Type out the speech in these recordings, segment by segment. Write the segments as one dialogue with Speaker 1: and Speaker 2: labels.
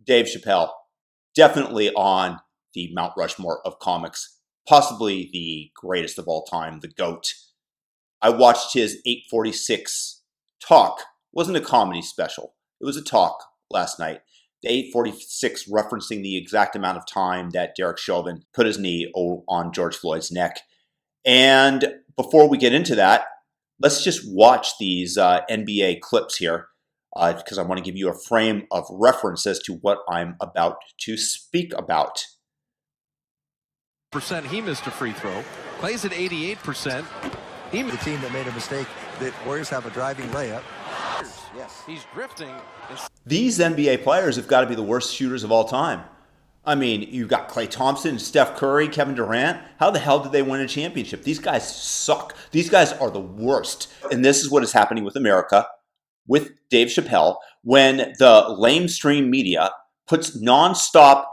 Speaker 1: Dave Chappelle, definitely on the Mount Rushmore of comics, possibly the greatest of all time, the GOAT. I watched his 846 talk. It wasn't a comedy special. It was a talk last night. The 846 referencing the exact amount of time that Derek Chauvin put his knee on George Floyd's neck. And before we get into that, let's just watch these NBA clips here because I want to give you a frame of reference as to what I'm about to speak about.
Speaker 2: He missed a free throw. Clay's at 88%.
Speaker 3: The team that made a mistake, the Warriors have a driving layup.
Speaker 2: Yes. He's drifting.
Speaker 1: These NBA players have got to be the worst shooters of all time. I mean, you've got Klay Thompson, Steph Curry, Kevin Durant. How the hell did they win a championship? These guys suck. These guys are the worst. And this is what is happening with America, with Dave Chappelle, when the lamestream media puts nonstop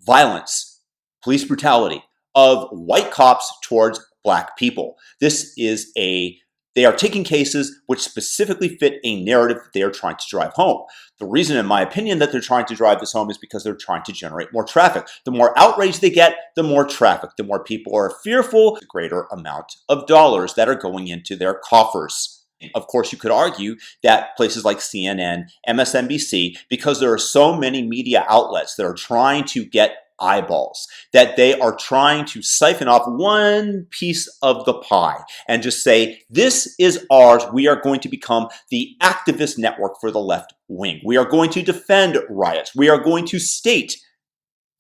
Speaker 1: violence, police brutality of white cops towards black people. They are taking cases which specifically fit a narrative that they are trying to drive home. The reason, in my opinion, that they're trying to drive this home is because they're trying to generate more traffic. The more outrage they get, the more traffic. The more people are fearful, the greater amount of dollars that are going into their coffers. Of course, you could argue that places like CNN, MSNBC, because there are so many media outlets that are trying to get eyeballs, that they are trying to siphon off one piece of the pie and just say, this is ours. We are going to become the activist network for the left wing. We are going to defend riots. We are going to state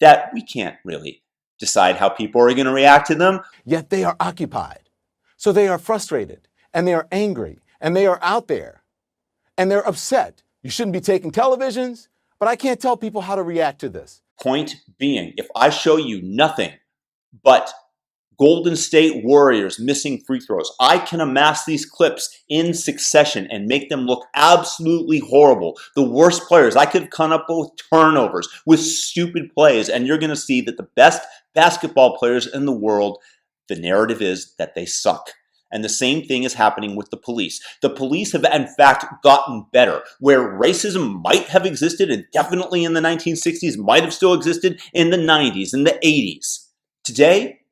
Speaker 1: that we can't really decide how people are going to react to them.
Speaker 4: Yet they are occupied. So they are frustrated and they are angry and they are out there and they're upset. You shouldn't be taking televisions, but I can't tell people how to react to this.
Speaker 1: Point being, if I show you nothing but Golden State Warriors missing free throws, I can amass these clips in succession and make them look absolutely horrible. The worst players. I could come up with turnovers, with stupid plays, and you're going to see that the best basketball players in the world, the narrative is that they suck. And the same thing is happening with the police. The police have, in fact, gotten better. Where racism might have existed, and definitely in the 1960s, might have still existed in the 90s, in the 80s. Today,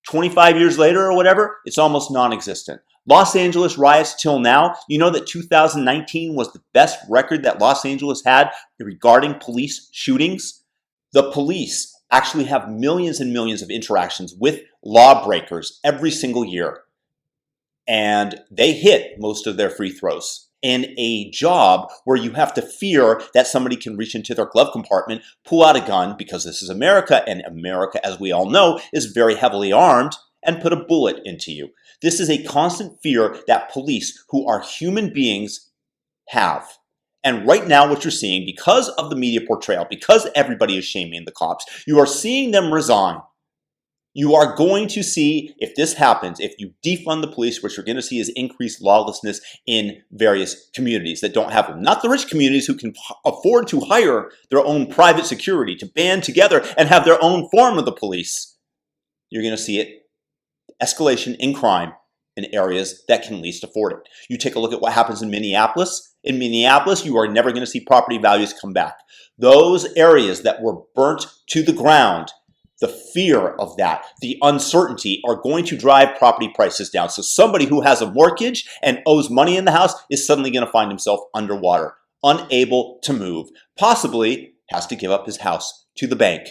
Speaker 1: 25 years later or whatever, it's almost non-existent. Los Angeles riots till now, you know that 2019 was the best record that Los Angeles had regarding police shootings? The police actually have millions and millions of interactions with lawbreakers every single year. And they hit most of their free throws. In a job where you have to fear that somebody can reach into their glove compartment, pull out a gun, because this is America, and America, as we all know, is very heavily armed, and put a bullet into you. This is a constant fear that police, who are human beings, have. And right now what you're seeing, because of the media portrayal, because everybody is shaming the cops, you are seeing them resign. You are going to see, if this happens, if you defund the police, what you're going to see is increased lawlessness in various communities that don't have them. Not the rich communities who can afford to hire their own private security, to band together and have their own form of the police. You're going to see it, escalation in crime in areas that can least afford it. You take a look at what happens in Minneapolis. In Minneapolis, you are never going to see property values come back. Those areas that were burnt to the ground, the fear of that, the uncertainty are going to drive property prices down. So somebody who has a mortgage and owes money in the house is suddenly going to find himself underwater, unable to move, possibly has to give up his house to the bank.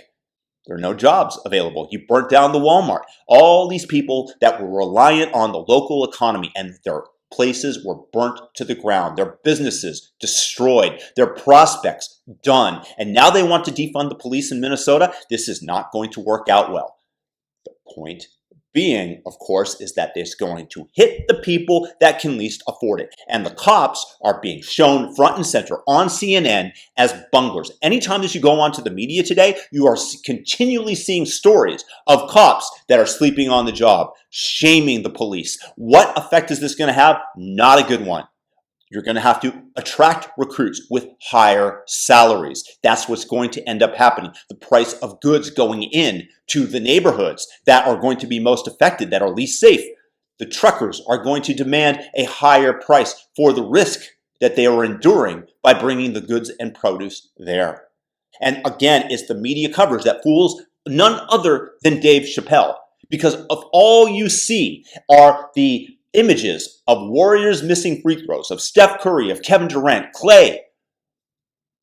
Speaker 1: There are no jobs available. You burnt down the Walmart. All these people that were reliant on the local economy, and their places were burnt to the ground, their businesses destroyed, their prospects done. And now they want to defund the police in Minnesota. This is not going to work out well. The point being, of course, is that it's going to hit the people that can least afford it. And the cops are being shown front and center on CNN as bunglers. Anytime that you go onto the media today, you are continually seeing stories of cops that are sleeping on the job, shaming the police. What effect is this going to have? Not a good one. You're going to have to attract recruits with higher salaries. That's what's going to end up happening. The price of goods going in to the neighborhoods that are going to be most affected, that are least safe. The truckers are going to demand a higher price for the risk that they are enduring by bringing the goods and produce there. And again, it's the media coverage that fools none other than Dave Chappelle. Because of all you see are the images of Warriors missing free throws, of Steph Curry, of Kevin Durant, Clay,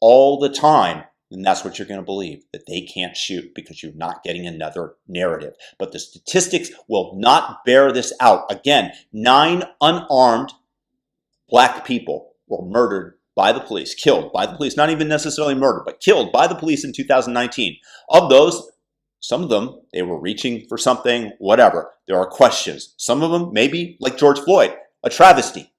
Speaker 1: all the time. And that's what you're going to believe, that they can't shoot because you're not getting another narrative. But the statistics will not bear this out. Again, 9 unarmed black people were murdered by the police, killed by the police, not even necessarily murdered, but killed by the police in 2019. Of those, some of them, they were reaching for something, whatever. There are questions. Some of them, maybe like George Floyd, a travesty.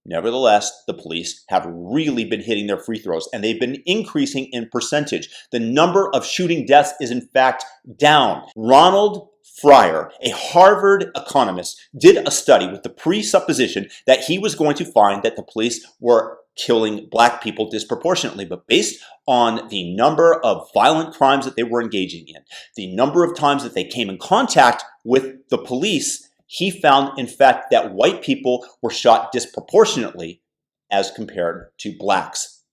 Speaker 1: Nevertheless, the police have really been hitting their free throws, and they've been increasing in percentage. The number of shooting deaths is in fact down. Ronald Fryer, a Harvard economist, did a study with the presupposition that he was going to find that the police were killing black people disproportionately, but based on the number of violent crimes that they were engaging in, the number of times that they came in contact with the police, he found, in fact, that white people were shot disproportionately as compared to blacks.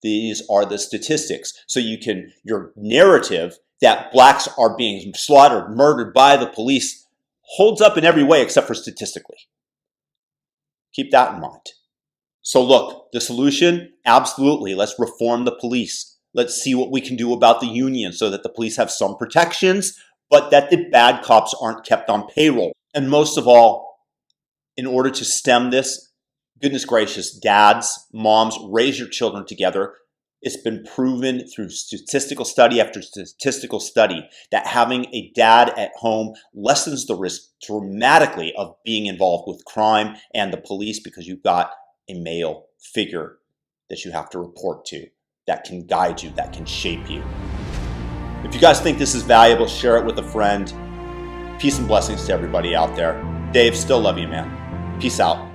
Speaker 1: These are the statistics. So your narrative that blacks are being slaughtered, murdered by the police holds up in every way except for statistically. Keep that in mind. So look, the solution, absolutely, let's reform the police. Let's see what we can do about the union so that the police have some protections, but that the bad cops aren't kept on payroll. And most of all, in order to stem this, goodness gracious, dads, moms, raise your children together. It's been proven through statistical study after statistical study that having a dad at home lessens the risk dramatically of being involved with crime and the police, because you've got a male figure that you have to report to, that can guide you, that can shape you. If you guys think this is valuable, share it with a friend. Peace and blessings to everybody out there. Dave, still love you, man. Peace out.